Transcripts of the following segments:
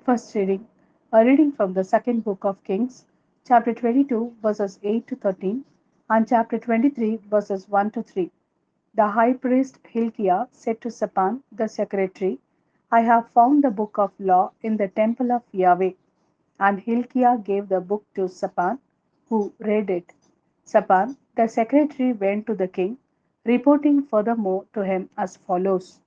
First reading, a reading from the second book of Kings, chapter 22, verses 8 to 13, and chapter 23, verses 1 to 3. The high priest Hilkiah said to Shaphan, the secretary, I have found the book of law in the temple of Yahweh. And Hilkiah gave the book to Shaphan, who read it. Shaphan, the secretary, went to the king, reporting furthermore to him as follows.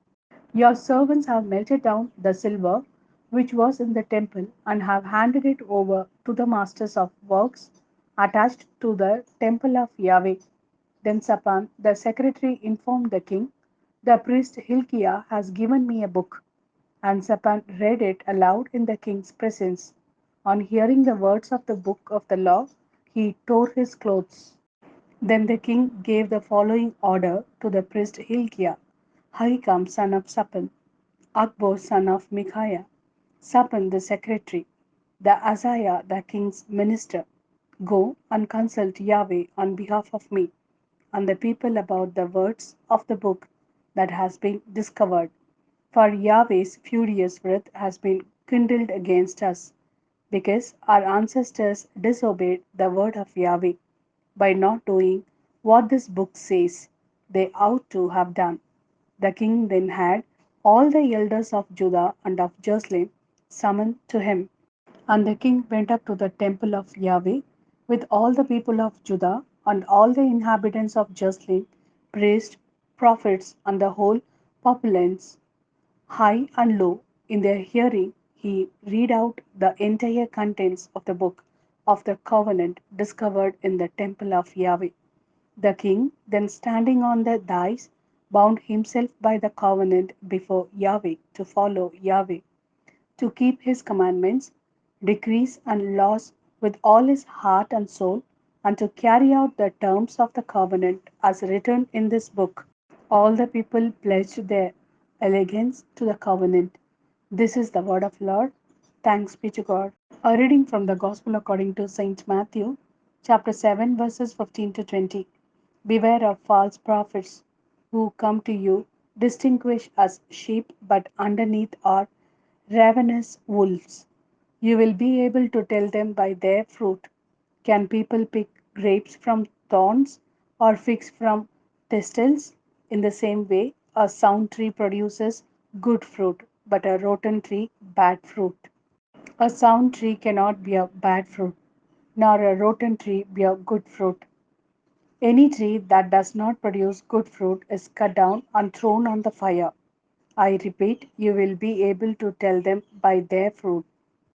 Your servants have melted down the silver which was in the temple and have handed it over to the masters of works attached to the temple of Yahweh. Then Shaphan, the secretary, informed the king, the priest Hilkiah has given me a book. And Shaphan read it aloud in the king's presence. On hearing the words of the book of the law, he tore his clothes. Then the king gave the following order to the priest Hilkiah: Ahikam son of Shaphan, Akbor son of Micaiah, Shaphan the secretary, the Azariah the king's minister, go and consult Yahweh on behalf of me and the people about the words of the book that has been discovered. For Yahweh's furious wrath has been kindled against us, because our ancestors disobeyed the word of Yahweh by not doing what this book says they ought to have done. The king then had all the elders of Judah and of Jerusalem summoned to him. And the king went up to the temple of Yahweh with all the people of Judah and all the inhabitants of Jerusalem, priests, prophets, and the whole populace, high and low. In their hearing, he read out the entire contents of the book of the covenant discovered in the temple of Yahweh. The king, then standing on the dais, bound himself by the covenant before Yahweh to follow Yahweh, to keep his commandments, decrees, and laws with all his heart and soul, and to carry out the terms of the covenant as written in this book. All the people pledged their allegiance to the covenant. This is the word of Lord. Thanks be to God. A reading from the Gospel according to Saint Matthew, chapter 7, verses 15 to 20. Beware of false prophets who come to you distinguished as sheep, but underneath are ravenous wolves. You will be able to tell them by their fruit. Can people pick grapes from thorns or figs from thistles? In the same way, a sound tree produces good fruit, but a rotten tree bad fruit. A sound tree cannot bear bad fruit, nor a rotten tree bear good fruit. Any tree that does not produce good fruit is cut down and thrown on the fire. I repeat, you will be able to tell them by their fruit.